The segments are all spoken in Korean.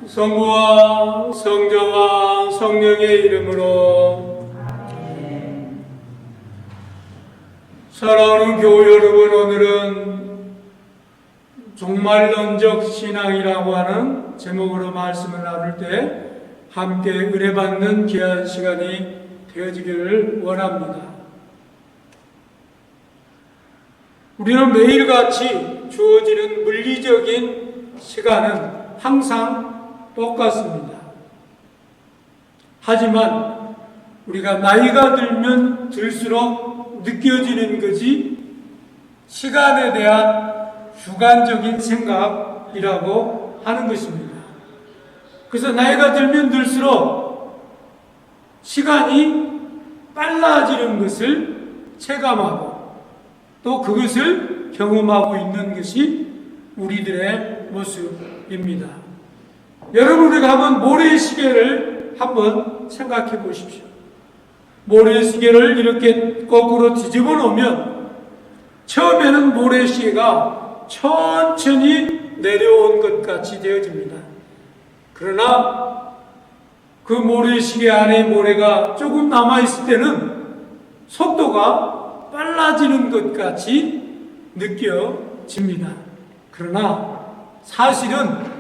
성부와 성자와 성령의 이름으로. 사랑하는 교우 여러분, 오늘은 종말론적 신앙이라고 하는 제목으로 말씀을 나눌 때 함께 은혜받는 귀한 시간이 되어지기를 원합니다. 우리는 매일같이 주어지는 물리적인 시간은 항상 똑같습니다. 하지만 우리가 나이가 들면 들수록 느껴지는 것이 시간에 대한 주관적인 생각이라고 하는 것입니다. 그래서 나이가 들면 들수록 시간이 빨라지는 것을 체감하고 또 그것을 경험하고 있는 것이 우리들의 모습입니다. 여러분, 우리가 한번 모래시계를 한번 생각해 보십시오. 모래시계를 이렇게 거꾸로 뒤집어 놓으면 처음에는 모래시계가 천천히 내려온 것 같이 되어집니다. 그러나 그 모래시계 안에 모래가 조금 남아있을 때는 속도가 빨라지는 것 같이 느껴집니다. 그러나 사실은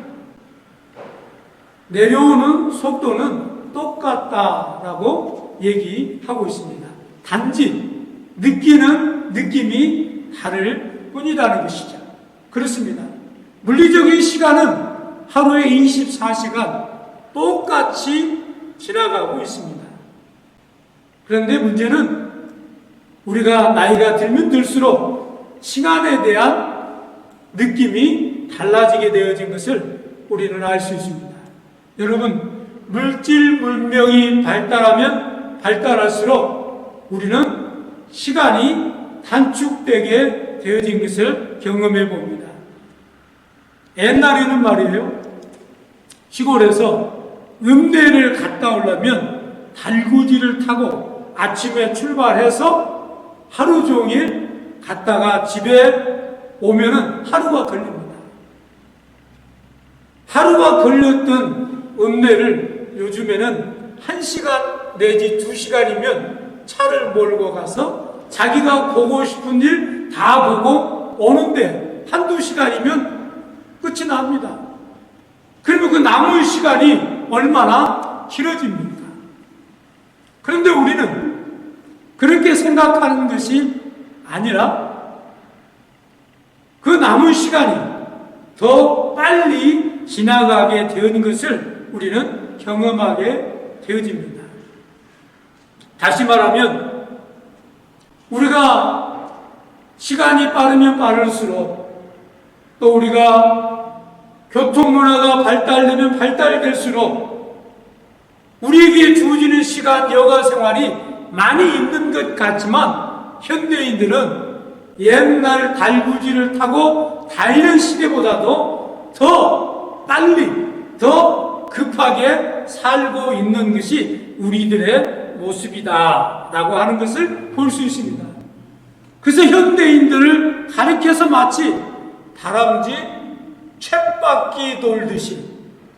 내려오는 속도는 똑같다라고 얘기하고 있습니다. 단지 느끼는 느낌이 다를 뿐이라는 것이죠. 그렇습니다. 물리적인 시간은 하루에 24시간 똑같이 지나가고 있습니다. 그런데 문제는 우리가 나이가 들면 들수록 시간에 대한 느낌이 달라지게 되어진 것을 우리는 알 수 있습니다. 여러분, 물질 문명이 발달하면 발달할수록 우리는 시간이 단축되게 되어진 것을 경험해 봅니다. 옛날에는 말이에요, 시골에서 음대를 갔다 오려면 달구지를 타고 아침에 출발해서 하루 종일 갔다가 집에 오면은 하루가 걸립니다. 하루가 걸렸던 읍내를 요즘에는 1시간 내지 2시간이면 차를 몰고 가서 자기가 보고 싶은 일 다 보고 오는데 1-2시간이면 끝이 납니다. 그러면 그 남은 시간이 얼마나 길어집니까? 그런데 우리는 그렇게 생각하는 것이 아니라 그 남은 시간이 더 빨리 지나가게 되는 것을 우리는 경험하게 되어집니다. 다시 말하면 우리가 시간이 빠르면 빠를수록 또 우리가 교통문화가 발달되면 발달될수록 우리에게 주어지는 시간, 여가 생활이 많이 있는 것 같지만 현대인들은 옛날 달구지를 타고 다니는 시대보다도 더 빨리, 더 급하게 살고 있는 것이 우리들의 모습이다 라고 하는 것을 볼 수 있습니다. 그래서 현대인들을 가리켜서 마치 다람쥐 쳇바퀴 돌듯이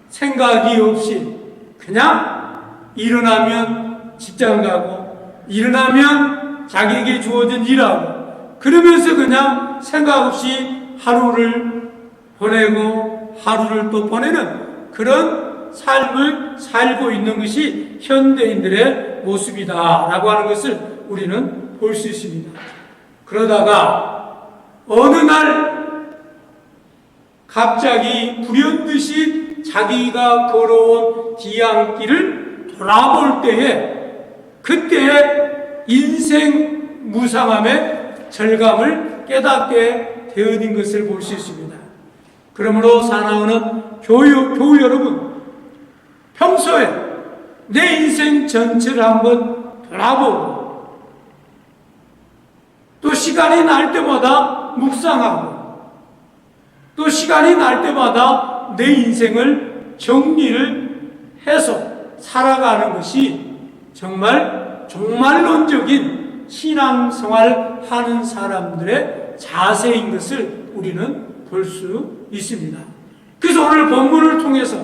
생각이 없이 그냥 일어나면 직장 가고 일어나면 자기에게 주어진 일하고 그러면서 그냥 생각 없이 하루를 보내고 하루를 또 보내는 그런 삶을 살고 있는 것이 현대인들의 모습이다라고 하는 것을 우리는 볼 수 있습니다. 그러다가 어느 날 갑자기 불현듯이 자기가 걸어온 뒤안길을 돌아볼 때에 그때의 인생 무상함의 절감을 깨닫게 되어진 것을 볼 수 있습니다. 그러므로 사랑하는 교우 여러분, 평소에 내 인생 전체를 한번 돌아보고 또 시간이 날 때마다 묵상하고 또 시간이 날 때마다 내 인생을 정리를 해서 살아가는 것이 정말 종말론적인 신앙생활 하는 사람들의 자세인 것을 우리는 볼 수 있습니다. 그래서 오늘 본문을 통해서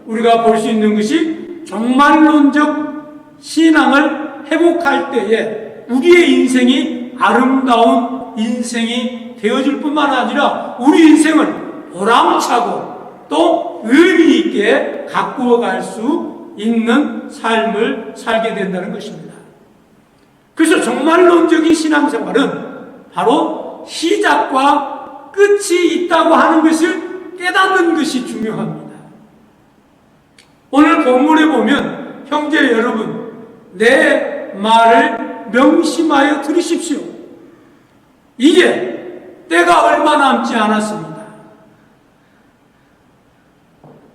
우리가 볼 수 있는 것이 종말론적 신앙을 회복할 때에 우리의 인생이 아름다운 인생이 되어질 뿐만 아니라 우리 인생을 보람차고 또 의미 있게 가꾸어 갈 수 있는 삶을 살게 된다는 것입니다. 그래서 종말론적인 신앙생활은 바로 시작과 끝이 있다고 하는 것을 깨닫는 것이 중요합니다. 오늘 본문에 보면 형제 여러분, 내 말을 명심하여 들으십시오. 이제 때가 얼마 남지 않았습니다.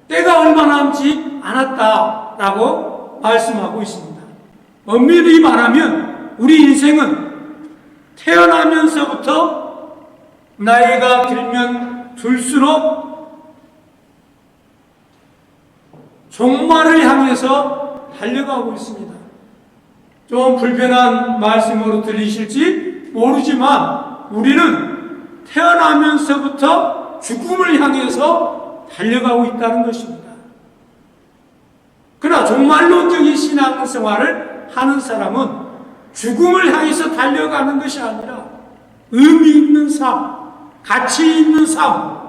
때가 얼마 남지 않았다라고 말씀하고 있습니다. 엄밀히 말하면 우리 인생은 태어나면서부터 나이가 들면 들수록 종말을 향해서 달려가고 있습니다. 좀 불편한 말씀으로 들리실지 모르지만 우리는 태어나면서부터 죽음을 향해서 달려가고 있다는 것입니다. 그러나 종말론적인 신앙생활을 하는 사람은 죽음을 향해서 달려가는 것이 아니라 의미 있는 삶, 가치 있는 삶,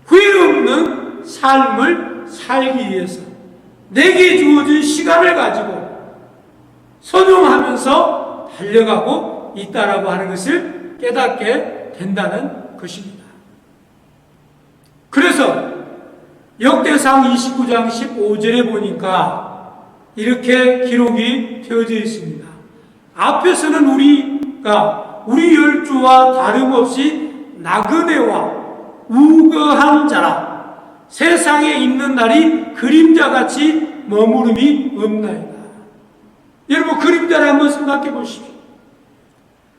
후회 없는 삶을 살기 위해서 내게 주어진 시간을 가지고 선용하면서 달려가고 있다라고 하는 것을 깨닫게 된다는 것입니다. 그래서 역대상 29장 15절에 보니까 이렇게 기록이 되어져 있습니다. 앞에서는 우리가 우리 열조와 다름없이 나그네와 우거한 자라 세상에 있는 날이 그림자같이 머무름이 없나이다. 여러분, 그림자를 한번 생각해 보십시오.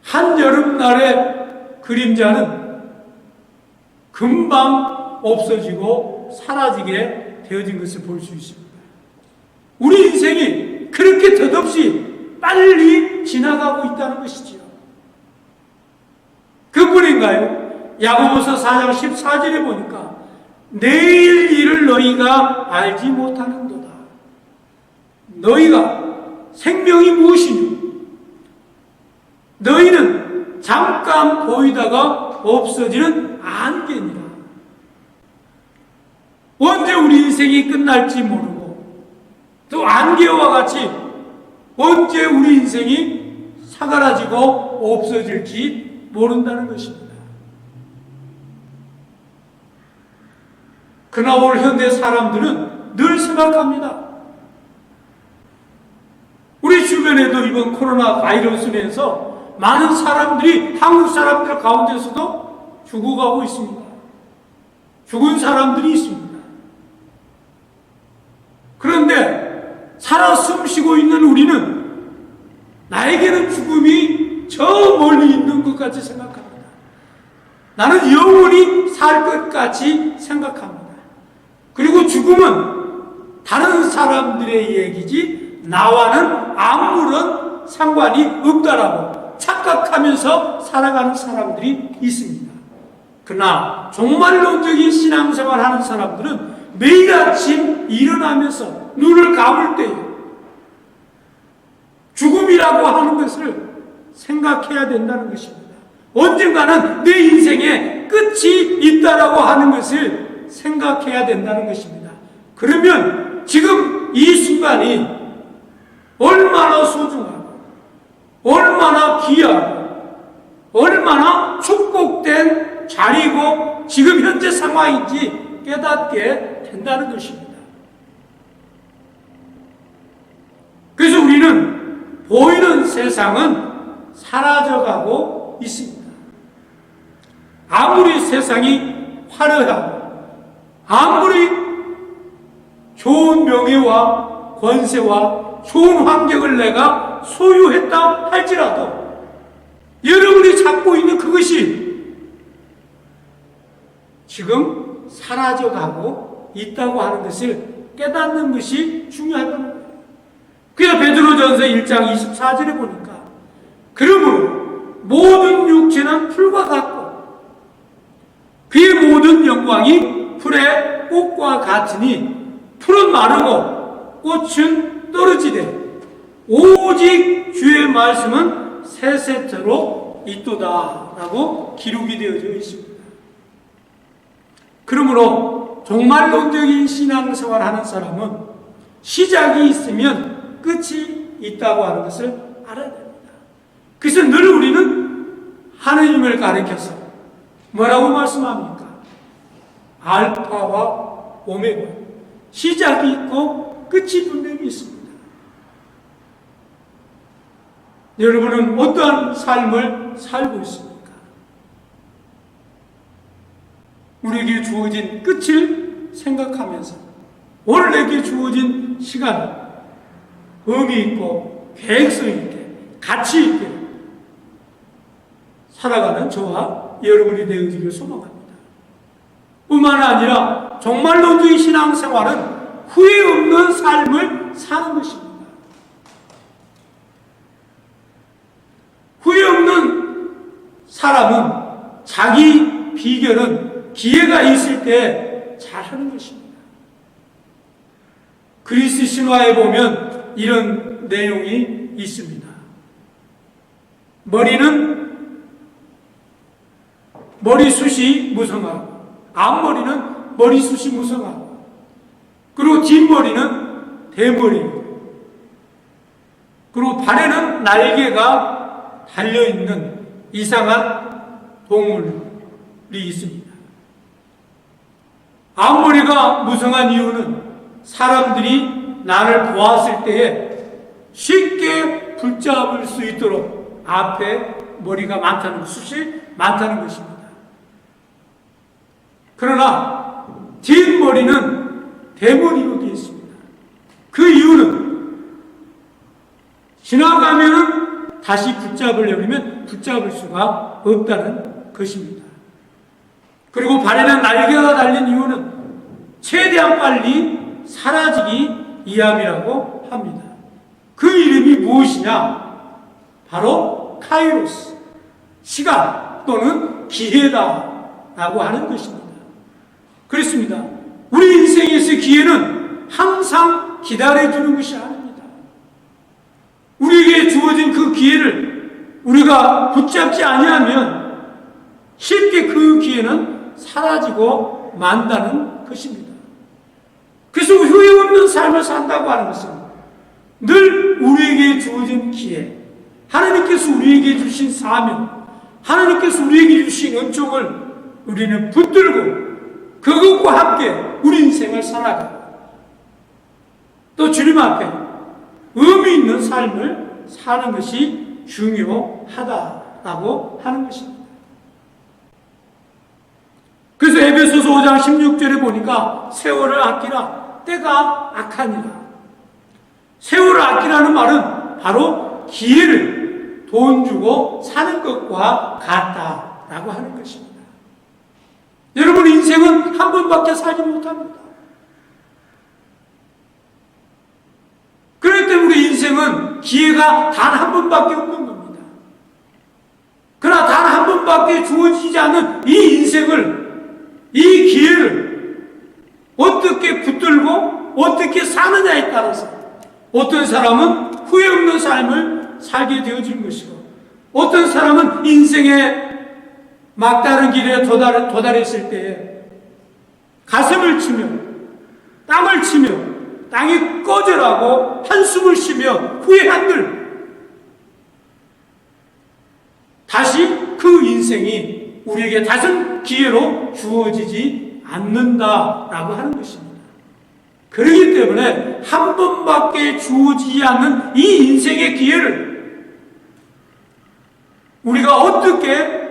한여름날의 그림자는 금방 없어지고 사라지게 되어진 것을 볼 수 있습니다. 우리 인생이 그렇게 덧없이 빨리 지나가고 있다는 것이지요. 그뿐인가요? 야고보서 4장 14절에 보니까 내일 일을 너희가 알지 못하는도다. 너희가 생명이 무엇이뇨? 너희는 잠깐 보이다가 없어지는 안개니라. 언제 우리 인생이 끝날지 모르고 또 안개와 같이 언제 우리 인생이 사그라지고 없어질지 모른다는 것입니다. 그러나 오늘 현대 사람들은 늘 생각합니다. 우리 주변에도 이번 코로나 바이러스로 해서 많은 사람들이 한국 사람들 가운데서도 죽어가고 있습니다. 죽은 사람들이 있습니다. 그런데 살아 숨쉬고 있는 우리는 나에게는 죽음이 저 멀리 있는 것 같이 생각합니다. 나는 영원히 살 것 같이 생각합니다. 그리고 죽음은 다른 사람들의 얘기지 나와는 아무런 상관이 없다라고 착각하면서 살아가는 사람들이 있습니다. 그러나 종말론적인 신앙생활 하는 사람들은 매일 아침 일어나면서 눈을 감을 때 죽음이라고 하는 것을 생각해야 된다는 것입니다. 언젠가는 내 인생에 끝이 있다라고 하는 것을 생각해야 된다는 것입니다. 그러면 지금 이 순간이 얼마나 소중하고 얼마나 귀하고 얼마나 축복된 자리고 지금 현재 상황인지 깨닫게 된다는 것입니다. 그래서 우리는 보이는 세상은 사라져가고 있습니다. 아무리 세상이 화려하고 아무리 좋은 명예와 권세와 좋은 환경을 내가 소유했다 할지라도 여러분이 잡고 있는 그것이 지금 사라져가고 있다고 하는 것을 깨닫는 것이 중요하다는 거예요. 그래서 베드로전서 1장 24절에 보니까 그러므로 모든 육체는 풀과 같고 그의 모든 영광이 불에 꽃과 같으니 풀은 마르고 꽃은 떨어지되 오직 주의 말씀은 세세토록 있도다 라고 기록이 되어져 있습니다. 그러므로 종말론적인 신앙생활 하는 사람은 시작이 있으면 끝이 있다고 하는 것을 알아야 됩니다. 그래서 늘 우리는 하느님을 가리켜서 뭐라고 말씀합니까? 알파와 오메가, 시작이 있고 끝이 분명히 있습니다. 여러분은 어떠한 삶을 살고 있습니까? 우리에게 주어진 끝을 생각하면서 오늘 내게 주어진 시간을 의미 있고 계획성 있게 가치 있게 살아가는 저와 여러분이 되어지길 소망합니다. 뿐만 아니라 종말론적인 신앙생활은 후회 없는 삶을 사는 것입니다. 후회 없는 사람은 자기 비결은 기회가 있을 때 잘하는 것입니다. 그리스 신화에 보면 이런 내용이 있습니다. 머리숱이 무성하고 앞머리는 머리숱이 무성하고 그리고 뒷머리는 대머리입니다. 그리고 발에는 날개가 달려있는 이상한 동물이 있습니다. 앞머리가 무성한 이유는 사람들이 나를 보았을 때에 쉽게 붙잡을 수 있도록 앞에 머리가 많다는, 숱이 많다는 것입니다. 그러나 뒷머리는 대머리로 되어 있습니다. 그 이유는 지나가면 다시 붙잡으려면 붙잡을 수가 없다는 것입니다. 그리고 발에는 날개가 달린 이유는 최대한 빨리 사라지기 위함이라고 합니다. 그 이름이 무엇이냐? 바로 카이로스, 시간 또는 기회다라고 하는 것입니다. 그렇습니다. 우리 인생에서 기회는 항상 기다려주는 것이 아닙니다. 우리에게 주어진 그 기회를 우리가 붙잡지 아니하면 쉽게 그 기회는 사라지고 만다는 것입니다. 그래서 후회 없는 삶을 산다고 하는 것은 늘 우리에게 주어진 기회, 하나님께서 우리에게 주신 사명, 하나님께서 우리에게 주신 은총을 우리는 붙들고 그것과 함께 우리 인생을 살아가고 또 주님 앞에 의미 있는 삶을 사는 것이 중요하다라고 하는 것입니다. 그래서 에베소서 5장 16절에 보니까 세월을 아끼라, 때가 악하니라. 세월을 아끼라는 말은 바로 기회를 돈 주고 사는 것과 같다라고 하는 것입니다. 여러분 인생은 한 번밖에 살지 못합니다. 그렇기 때문에 인생은 기회가 단 한 번밖에 없는 겁니다. 그러나 단 한 번밖에 주어지지 않는 이 인생을, 이 기회를 어떻게 붙들고 어떻게 사느냐에 따라서 어떤 사람은 후회 없는 삶을 살게 되어진 것이고 어떤 사람은 인생의 막다른 길에 도달했을 때에 가슴을 치며 땀을 치며 땅이 꺼져라고 한숨을 쉬며 후회한들 다시 그 인생이 우리에게 다른 기회로 주어지지 않는다라고 하는 것입니다. 그렇기 때문에 한 번밖에 주어지지 않는 이 인생의 기회를 우리가 어떻게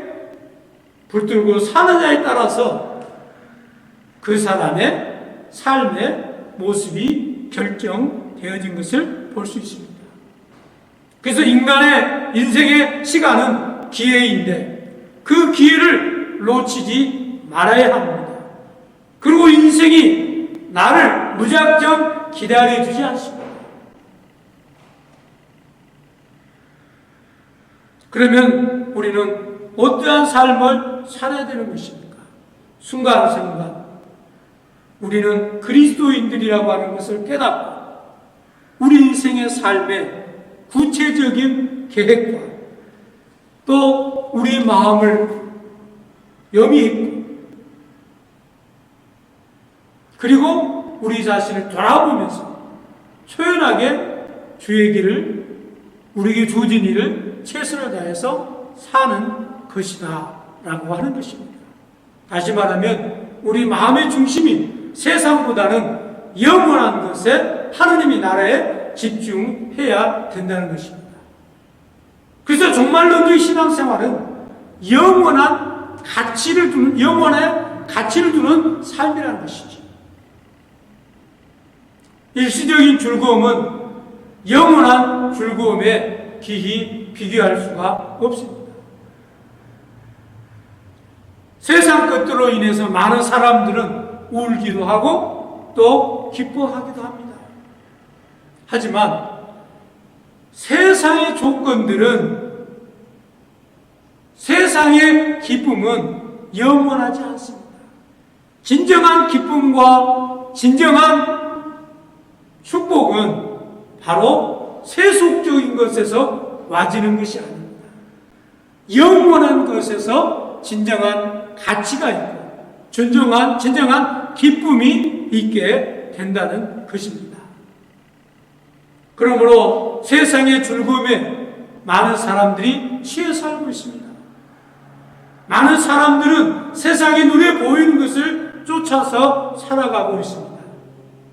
붙들고 사느냐에 따라서 그 사람의 삶의 모습이 결정되어진 것을 볼 수 있습니다. 그래서 인간의 인생의 시간은 기회인데 그 기회를 놓치지 말아야 합니다. 그리고 인생이 나를 무작정 기다려주지 않습니다. 그러면 우리는 어떠한 삶을 살아야 되는 것입니까? 순간순간 우리는 그리스도인들이라고 하는 것을 깨닫고 우리 인생의 삶의 구체적인 계획과 또 우리 마음을 염미했고 그리고 우리 자신을 돌아보면서 초연하게 주의 길을 우리에게 주어진 일을 최선을 다해서 사는 것이다 라고 하는 것입니다. 다시 말하면 우리 마음의 중심이 세상보다는 영원한 것에 하느님의 나라에 집중해야 된다는 것입니다. 그래서 정말로 신앙생활은 영원한 가치를 두는 삶이라는 것이죠. 일시적인 즐거움은 영원한 즐거움에 기히 비교할 수가 없습니다. 세상 것들로 인해서 많은 사람들은 울기도 하고 또 기뻐하기도 합니다. 하지만 세상의 조건들은, 세상의 기쁨은 영원하지 않습니다. 진정한 기쁨과 진정한 축복은 바로 세속적인 것에서 와지는 것이 아닙니다. 영원한 것에서 진정한 가치가 있고 진정한 기쁨이 있게 된다는 것입니다. 그러므로 세상의 즐거움에 많은 사람들이 취해 살고 있습니다. 많은 사람들은 세상의 눈에 보이는 것을 쫓아서 살아가고 있습니다.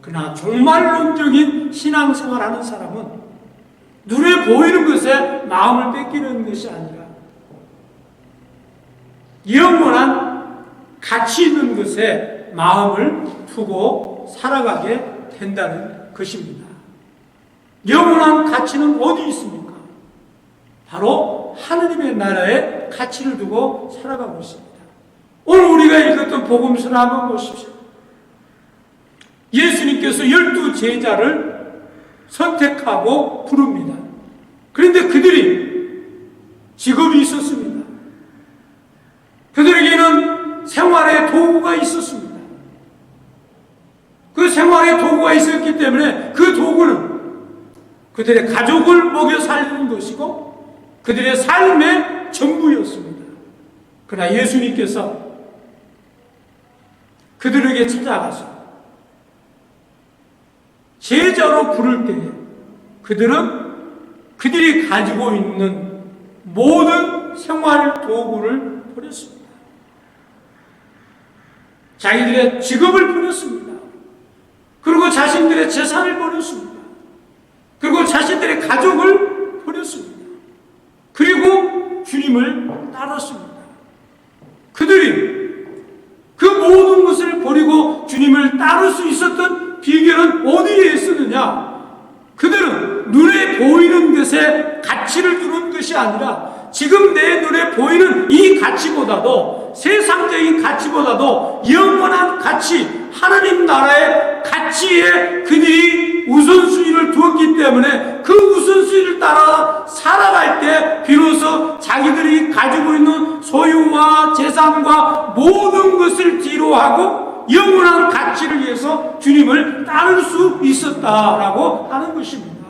그러나 종말론적인 신앙생활하는 사람은 눈에 보이는 것에 마음을 뺏기는 것이 아니라 영원한 가치 있는 것에 마음을 두고 살아가게 된다는 것입니다. 영원한 가치는 어디 있습니까? 바로 하느님의 나라에 가치를 두고 살아가고 있습니다. 오늘 우리가 읽었던 복음서를 한번 보십시오. 예수님께서 12제자를 선택하고 부릅니다. 그런데 그들이 직업이 있었습니다. 그들에게는 생활의 도구가 있었습니다. 그 생활의 도구가 있었기 때문에 그 도구는 그들의 가족을 먹여 살리는 것이고 그들의 삶의 전부였습니다. 그러나 예수님께서 그들에게 찾아가서 제자로 부를 때에 그들이 가지고 있는 모든 생활 도구를 버렸습니다. 자기들의 직업을 버렸습니다. 그리고 자신들의 재산을 버렸습니다. 그리고 자신들의 가족을 버렸습니다. 그리고 주님을 따랐습니다. 그들이 그 모든 것을 버리고 주님을 따를 수 있었던 비결은 어디에 있었느냐? 그들은 눈에 보이는 것에 가치를 두는 것이 아니라 지금 내 눈에 보이는 이 가치보다도 세상적인 가치보다도 영원한 가치, 하나님 나라의 가치에 그들이 우선순위를 두었기 때문에 그 우선순위를 따라 살아갈 때 비로소 자기들이 가지고 있는 소유와 재산과 모든 것을 뒤로하고 영원한 가치를 위해서 주님을 따를 수 있었다라고 하는 것입니다.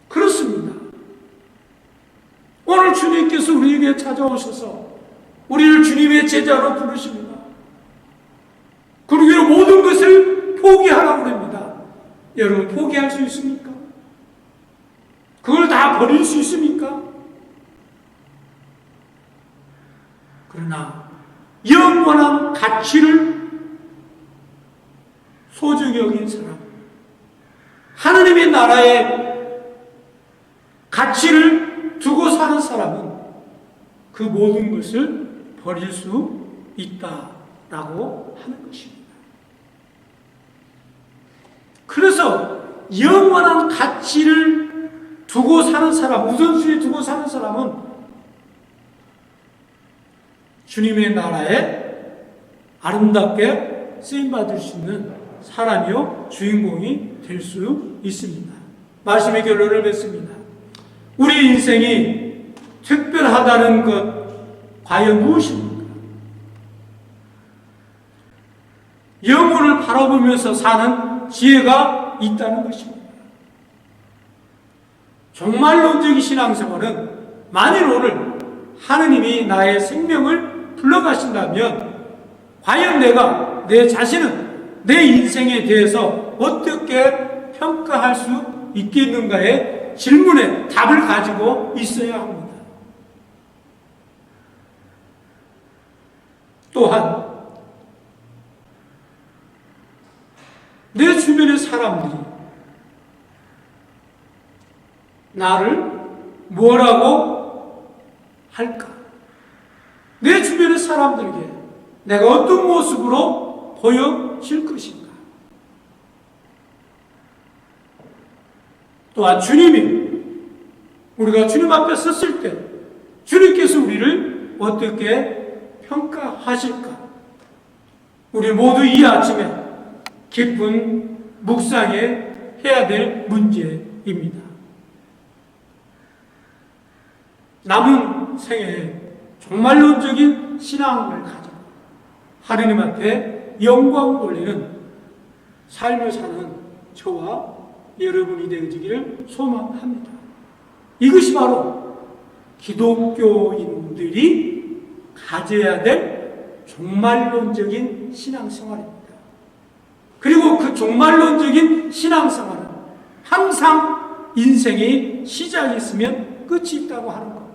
그렇습니다. 오늘 주님께서 우리에게 찾아오셔서 우리를 주님의 제자로 부르십니다. 그리고 모든 것을 포기하라고 합니다. 여러분 포기할 수 있습니까? 그걸 다 버릴 수 있습니까? 그러나 영원한 가치를 소중히 여긴 사람, 하나님의 나라에 가치를 두고 사는 사람은 그 모든 것을 버릴 수 있다라고 하는 것입니다. 그래서 영원한 가치를 두고 사는 사람, 우선순위에 두고 사는 사람은 주님의 나라에 아름답게 쓰임받을 수 있는 사람이요 주인공이 될 수 있습니다. 말씀의 결론을 맺습니다. 우리 인생이 특별하다는 것 과연 무엇입니까? 영혼을 바라보면서 사는 지혜가 있다는 것입니다. 종말론적인 신앙생활은 만일 오늘 하느님이 나의 생명을 불러가신다면 과연 내가 내 자신은 내 인생에 대해서 어떻게 평가할 수 있겠는가의 질문에 답을 가지고 있어야 합니다. 또한 내 주변의 사람들이 나를 뭐라고 할까? 내 주변의 사람들에게 내가 어떤 모습으로 보여질 것인가? 또한 주님이 우리가 주님 앞에 섰을 때 주님께서 우리를 어떻게 평가하실까? 우리 모두 이 아침에 깊은 묵상에 해야 될 문제입니다. 남은 생에 종말론적인 신앙을 가지고 하느님 앞에 영광 돌리는 삶을 사는 저와 여러분이 되어지기를 소망합니다. 이것이 바로 기독교인들이 가져야 될 종말론적인 신앙생활입니다. 그리고 그 종말론적인 신앙생활은 항상 인생의 시작이 있으면 끝이 있다고 하는 것과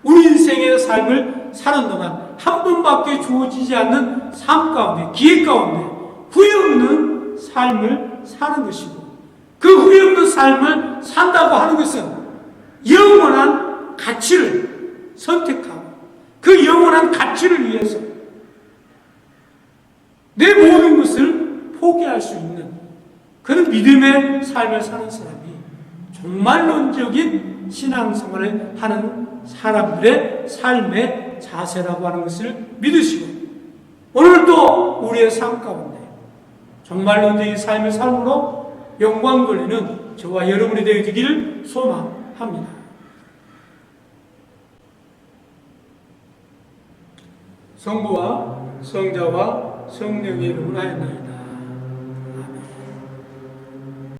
우리 인생의 삶을 사는 동안 한 번밖에 주어지지 않는 삶 가운데, 기회 가운데 후회 없는 삶을 사는 것이고 그 후회 없는 삶을 산다고 하는 것은 영원한 가치를 선택하고 그 영원한 가치를 위해서 내 모든 것을 포기할 수 있는 그런 믿음의 삶을 사는 사람이 종말론적인 신앙생활을 하는 사람들의 삶의 자세라고 하는 것을 믿으시고 오늘도 우리의 삶 가운데 종말론적인 삶의 삶으로 영광 돌리는 저와 여러분이 되어지기를 소망합니다. 성부와 성자와 성령의 이름으로 하였나이다.